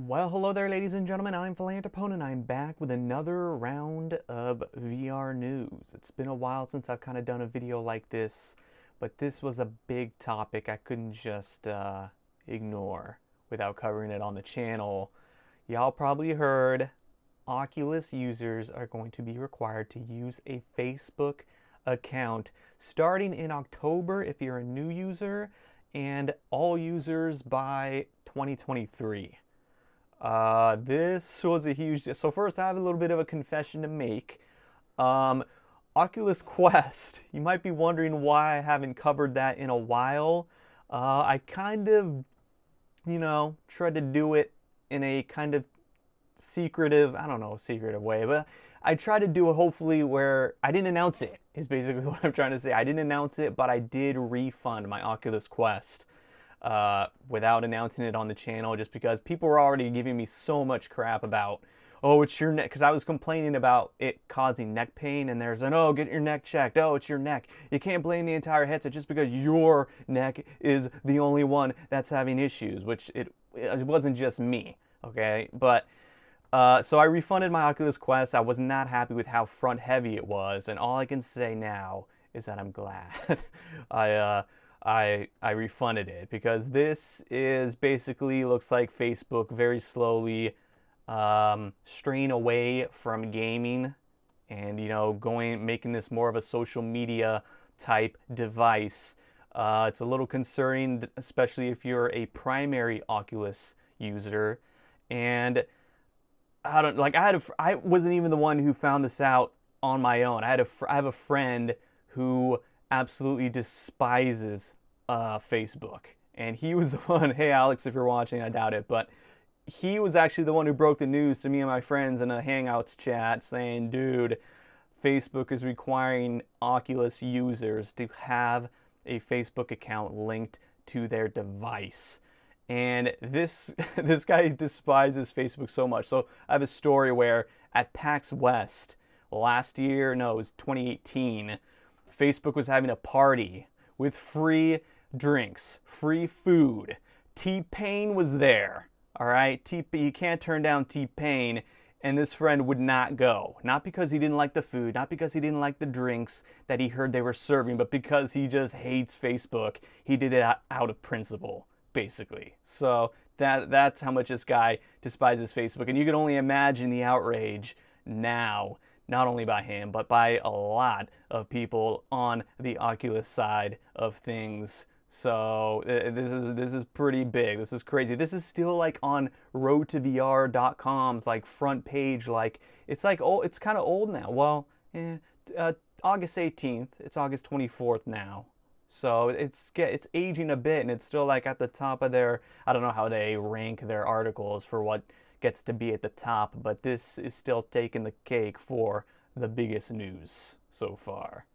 Well, hello there, ladies and gentlemen. I'm Philanthropone, and I'm back with another round of VR news. It's been a while since I've kind of done a video like this, but this was a big topic I couldn't just ignore without covering it on the channel. Y'all probably heard Oculus users are going to be required to use a Facebook account starting in October if you're a new user, and all users by 2023. This was a huge. So first, I have a little bit of a confession to make. Oculus Quest. You might be wondering why I haven't covered that in a while. I kind of, tried to do it in a kind of secretive, I don't know, secretive way, but I tried to do it hopefully where I didn't announce it, is basically what I'm trying to say. I didn't announce it, but I did refund my Oculus Quest without announcing it on the channel, just because people were already giving me so much crap about, oh, it's your neck, because I was complaining about it causing neck pain, and there's an, oh, get your neck checked, oh, it's your neck. You can't blame the entire headset just because your neck is the only one that's having issues, which it wasn't just me, okay? But so I refunded my Oculus Quest. I was not happy with how front heavy it was, and all I can say now is that I'm glad I refunded it, because this is basically looks like Facebook very slowly straying away from gaming and making this more of a social media type device. It's a little concerning, especially if you're a primary Oculus user. And I wasn't even the one who found this out on my own. I have a friend who absolutely despises Facebook, and he was the one. Hey Alex, if you're watching, I doubt it, but he was actually the one who broke the news to me and my friends in a Hangouts chat, saying, "Dude, Facebook is requiring Oculus users to have a Facebook account linked to their device." And this guy despises Facebook so much. So I have a story where at PAX West last year, no, it was 2018, Facebook was having a party with free drinks, free food. T-Pain was there, all right? You can't turn down T-Pain, and this friend would not go. Not because he didn't like the food, not because he didn't like the drinks that he heard they were serving, but because he just hates Facebook. He did it out of principle, basically. So that's how much this guy despises Facebook, and you can only imagine the outrage now, not only by him, but by a lot of people on the Oculus side of things. So this is pretty big. This is crazy. This is still like on roadtovr.com's like front page. Like it's kind of old now. Well, August 18th. It's August 24th now. So it's aging a bit, and it's still like at the top of their, I don't know how they rank their articles for what gets to be at the top, but this is still taking the cake for the biggest news so far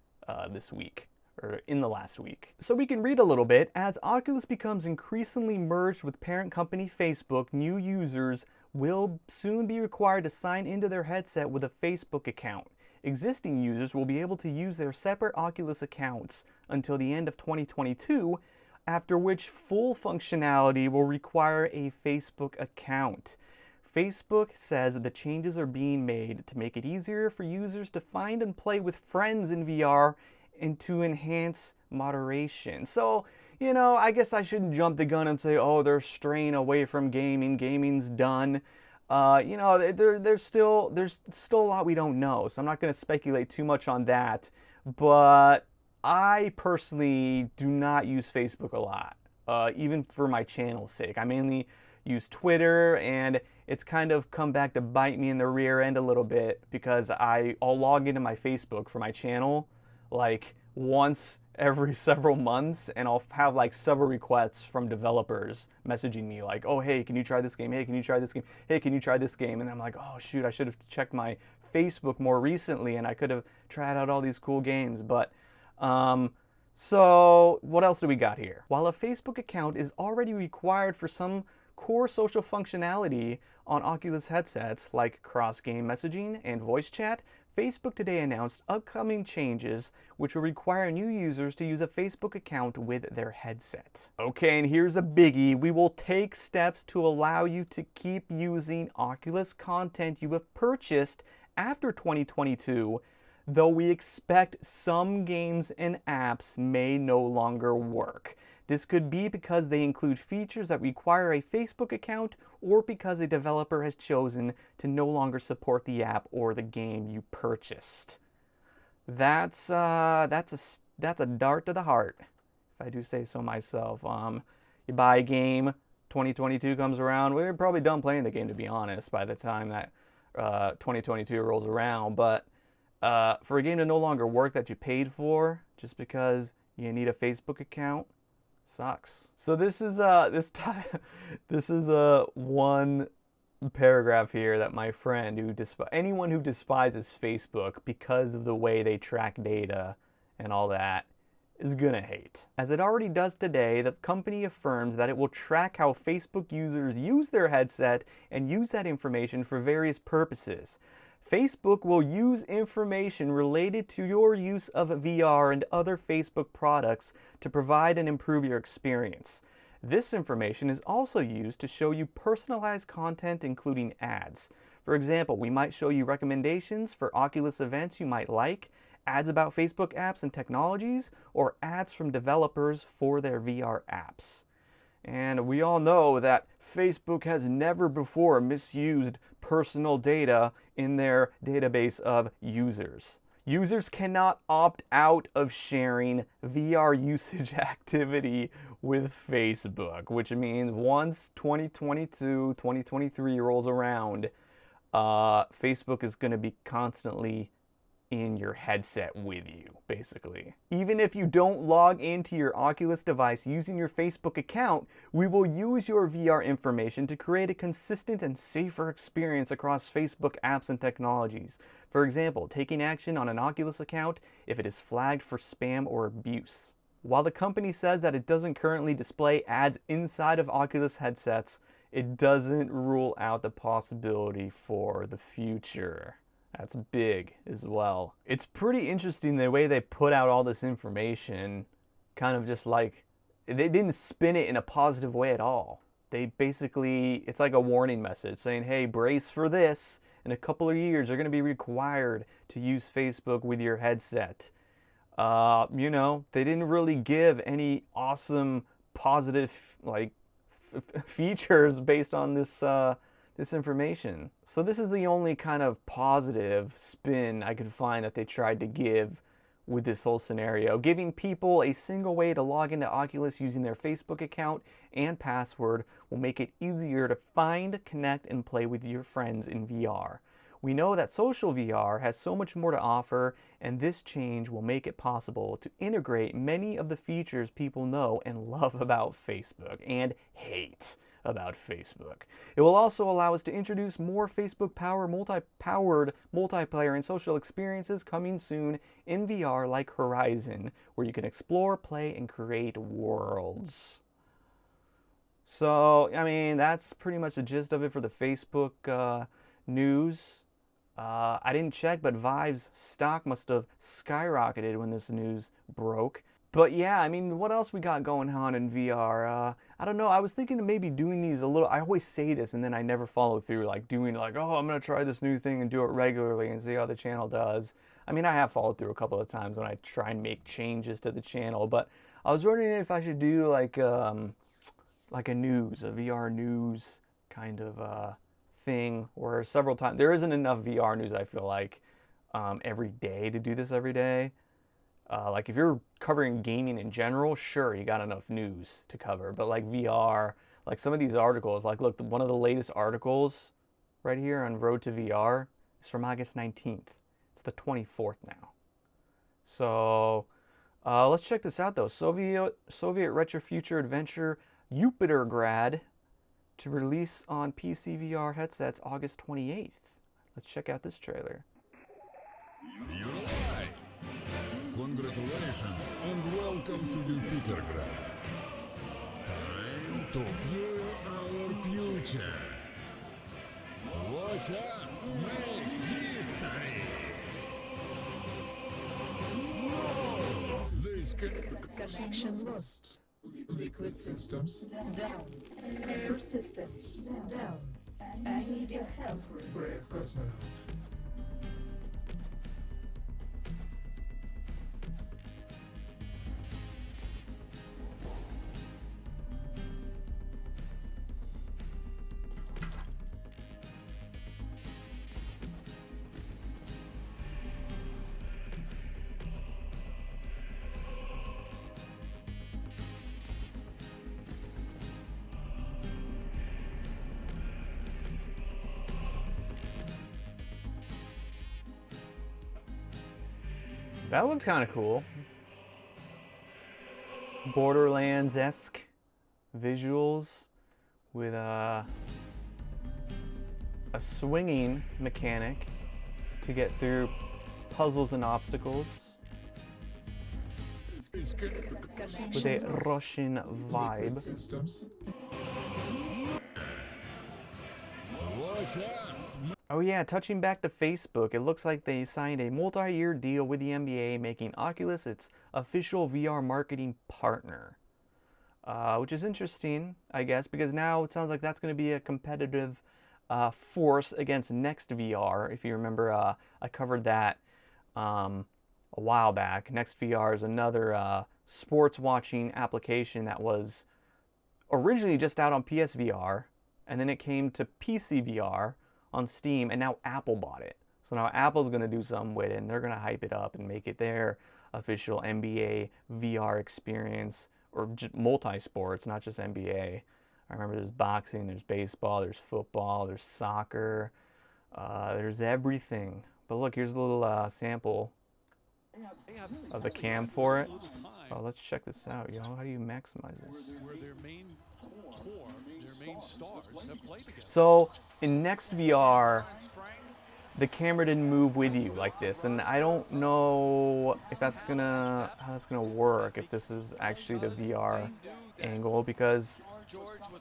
this week, or in the last week. So we can read a little bit. As Oculus becomes increasingly merged with parent company Facebook, new users will soon be required to sign into their headset with a Facebook account. Existing users will be able to use their separate Oculus accounts until the end of 2022, after which full functionality will require a Facebook account. Facebook says the changes are being made to make it easier for users to find and play with friends in VR and to enhance moderation. So, I guess I shouldn't jump the gun and say, oh, they're straying away from gaming. Gaming's done. There's still a lot we don't know, so I'm not going to speculate too much on that. But I personally do not use Facebook a lot, even for my channel's sake. I mainly use Twitter, and it's kind of come back to bite me in the rear end a little bit, because I'll log into my Facebook for my channel like once every several months, and I'll have like several requests from developers messaging me like, oh, hey, can you try this game? Hey, can you try this game? Hey, can you try this game? And I'm like, oh, shoot, I should have checked my Facebook more recently, and I could have tried out all these cool games. But so what else do we got here? While a Facebook account is already required for some core social functionality on Oculus headsets like cross-game messaging and voice chat, Facebook today announced upcoming changes which will require new users to use a Facebook account with their headset. Okay, and here's a biggie. We will take steps to allow you to keep using Oculus content you have purchased after 2022, though we expect some games and apps may no longer work. This could be because they include features that require a Facebook account or because a developer has chosen to no longer support the app or the game you purchased. That's a dart to the heart, if I do say so myself. You buy a game, 2022 comes around, we're probably done playing the game, to be honest, by the time that 2022 rolls around. But for a game to no longer work that you paid for just because you need a Facebook account, sucks. So this is one paragraph here that my friend anyone who despises Facebook because of the way they track data and all that is gonna hate. As it already does today, the company affirms that it will track how Facebook users use their headset and use that information for various purposes. Facebook will use information related to your use of VR and other Facebook products to provide and improve your experience. This information is also used to show you personalized content, including ads. For example, we might show you recommendations for Oculus events you might like, ads about Facebook apps and technologies, or ads from developers for their VR apps. And we all know that Facebook has never before misused personal data in their database of users. Users cannot opt out of sharing VR usage activity with Facebook, which means once 2022, 2023 rolls around, Facebook is going to be constantly in your headset with you, basically. Even if you don't log into your Oculus device using your Facebook account, we will use your VR information to create a consistent and safer experience across Facebook apps and technologies. For example, taking action on an Oculus account if it is flagged for spam or abuse. While the company says that it doesn't currently display ads inside of Oculus headsets, it doesn't rule out the possibility for the future. That's big as well. It's pretty interesting the way they put out all this information, kind of just like, they didn't spin it in a positive way at all. They basically, it's like a warning message saying, hey, brace for this. In a couple of years, you're going to be required to use Facebook with your headset. You know, they didn't really give any awesome, positive, like, features based on this information. So this is the only kind of positive spin I could find that they tried to give with this whole scenario. Giving people a single way to log into Oculus using their Facebook account and password will make it easier to find, connect, and play with your friends in VR. We know that social VR has so much more to offer, and this change will make it possible to integrate many of the features people know and love about Facebook and hate about Facebook. It will also allow us to introduce more Facebook-powered multiplayer and social experiences coming soon in VR, like Horizon, where you can explore, play, and create worlds. So, I mean, that's pretty much the gist of it for the Facebook news. I didn't check, but Vive's stock must have skyrocketed when this news broke. But yeah, I mean, what else we got going on in VR? I don't know, I was thinking of maybe doing these a little, I always say this and then I never follow through, like doing like, oh, I'm going to try this new thing and do it regularly and see how the channel does. I mean, I have followed through a couple of times when I try and make changes to the channel, but I was wondering if I should do like a VR news kind of thing, or several times. There isn't enough VR news, I feel like, every day to do this every day. Like if you're covering gaming in general, sure, you got enough news to cover. But like VR, like some of these articles, like look, one of the latest articles right here on Road to VR is from August 19th. It's the 24th now. So let's check this out though. Soviet Retro Future Adventure Jupitergrad to release on PC VR headsets August 28th. Let's check out this trailer. Congratulations and welcome to Jupitergrad. Time to view our future. Watch us make history. Connection lost. Liquid systems down. Food systems down. I need your help. Brave customer. That looked kind of cool. Borderlands-esque visuals with a swinging mechanic to get through puzzles and obstacles with a Russian vibe. Systems. Oh yeah, touching back to Facebook, it looks like they signed a multi-year deal with the NBA, making Oculus its official VR marketing partner. Which is interesting, I guess, because now it sounds like that's going to be a competitive force against Next VR. If you remember, I covered that a while back. Next VR is another sports watching application that was originally just out on PSVR, and then it came to PC VR on Steam, and now Apple bought it. So now Apple's going to do something with it, and they're going to hype it up and make it their official NBA VR experience, or multi-sports, not just NBA. I remember there's boxing, there's baseball, there's football, there's soccer, there's everything. But look, here's a little sample of the cam for it. Oh, let's check this out, yo. How do you maximize this? Where their main core, their main stars have played together. So in Next VR, the camera didn't move with you like this, and I don't know if how that's gonna work, if this is actually the VR angle, because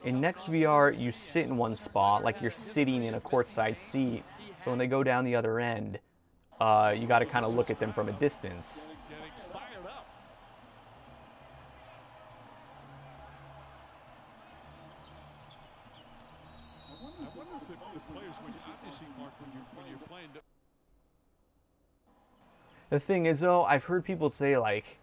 in Next VR you sit in one spot like you're sitting in a courtside seat. So when they go down the other end, you got to kind of look at them from a distance. Getting fired up. I wonder if the players, when you obviously, Mark, when you're playing. The thing is, though, I've heard people say like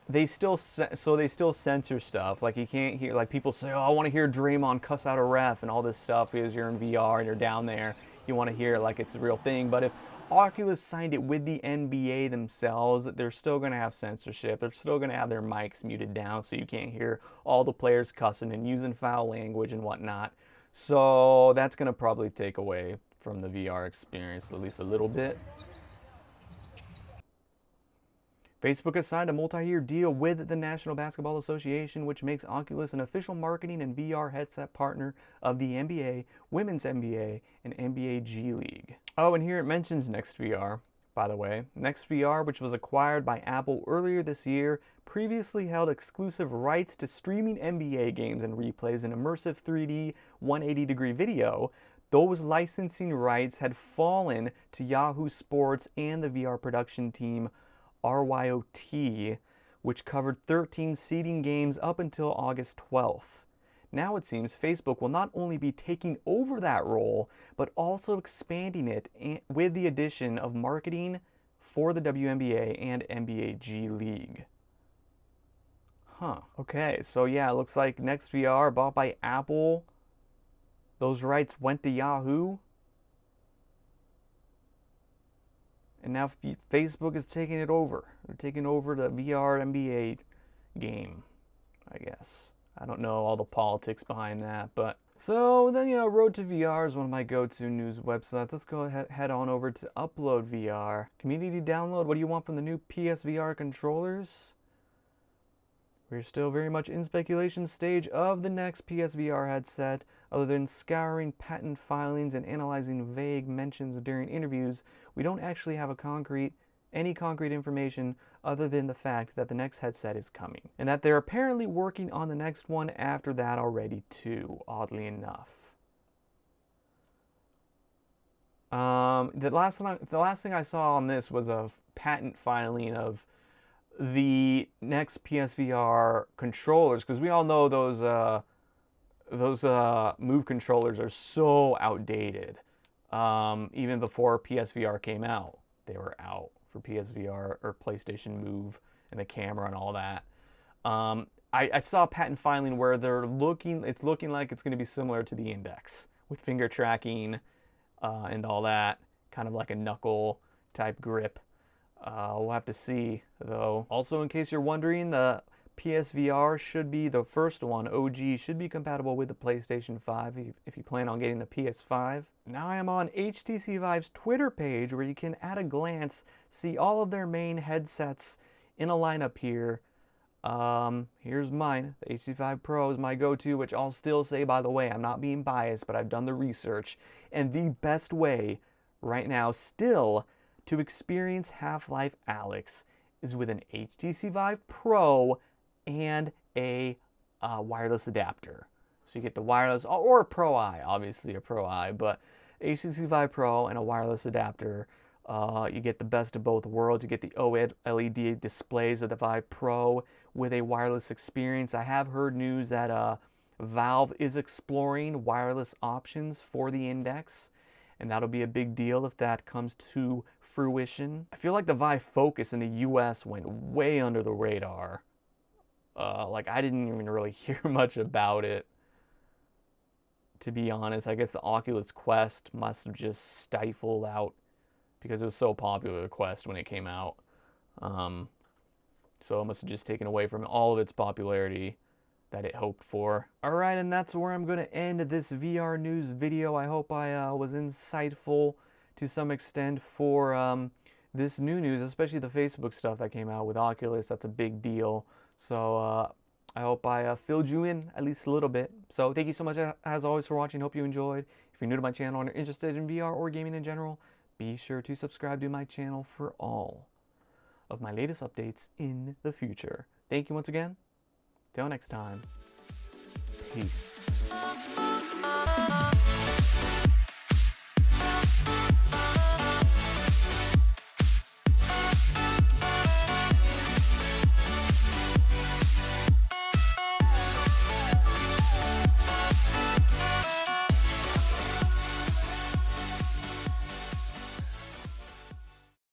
they still censor stuff. Like you can't hear, like people say, oh, I want to hear Draymond cuss out a ref and all this stuff because you're in VR and you're down there. You want to hear it like it's a real thing. But if Oculus signed it with the NBA themselves, they're still going to have censorship. They're still going to have their mics muted down so you can't hear all the players cussing and using foul language and whatnot. So that's going to probably take away from the VR experience at least a little bit. Facebook has signed a multi-year deal with the National Basketball Association, which makes Oculus an official marketing and VR headset partner of the NBA, Women's NBA, and NBA G League. Oh, and here it mentions Next VR, by the way. Next VR, which was acquired by Apple earlier this year, previously held exclusive rights to streaming NBA games and replays in immersive 3D 180-degree video. Those licensing rights had fallen to Yahoo Sports and the VR production team RYOT, which covered 13 seeding games up until August 12th. Now it seems Facebook will not only be taking over that role, but also expanding it with the addition of marketing for the WNBA and NBA G League. Huh. Okay, so yeah, it looks like Next VR bought by Apple. Those rights went to Yahoo. And now Facebook is taking it over. They're taking over the VR NBA game, I guess. I don't know all the politics behind that, but... So then, Road to VR is one of my go-to news websites. Let's go head on over to Upload VR. Community download, what do you want from the new PSVR controllers? We're still very much in speculation stage of the next PSVR headset. Other than scouring patent filings and analyzing vague mentions during interviews, we don't actually have any concrete information other than the fact that the next headset is coming. And that they're apparently working on the next one after that already too, oddly enough. The last thing I saw on this was a patent filing of the next PSVR controllers, because we all know those Move controllers are so outdated. Even before PSVR came out, they were out for PSVR or PlayStation Move and the camera and all that. I saw a patent filing where it's looking like it's going to be similar to the Index with finger tracking and all that, kind of like a knuckle type grip. We'll have to see though. Also, in case you're wondering, the PSVR should be the first one, OG, should be compatible with the PlayStation 5 if you plan on getting the PS5. Now I am on HTC Vive's Twitter page where you can at a glance see all of their main headsets in a lineup here. Here's mine. The HTC Vive Pro is my go-to, which I'll still say, by the way, I'm not being biased, but I've done the research. And the best way right now still to experience Half-Life Alyx is with an HTC Vive Pro and a wireless adapter. So you get the wireless, or a Pro Eye, obviously a Pro Eye, but HTC Vive Pro and a wireless adapter. You get the best of both worlds. You get the OLED LED displays of the Vive Pro with a wireless experience. I have heard news that Valve is exploring wireless options for the Index, and that'll be a big deal if that comes to fruition. I feel like the Vive Focus in the US went way under the radar. Like, I didn't even really hear much about it, to be honest. I guess the Oculus Quest must have just stifled out because it was so popular, the Quest, when it came out. So it must have just taken away from all of its popularity that it hoped for. Alright, and that's where I'm going to end this VR news video. I hope I was insightful to some extent for this new news, especially the Facebook stuff that came out with Oculus. That's a big deal. So I hope I filled you in at least a little bit. So thank you so much as always for watching. Hope you enjoyed. If you're new to my channel and are interested in VR or gaming in general, be sure to subscribe to my channel for all of my latest updates in the future. Thank you once again. Till next time. Peace.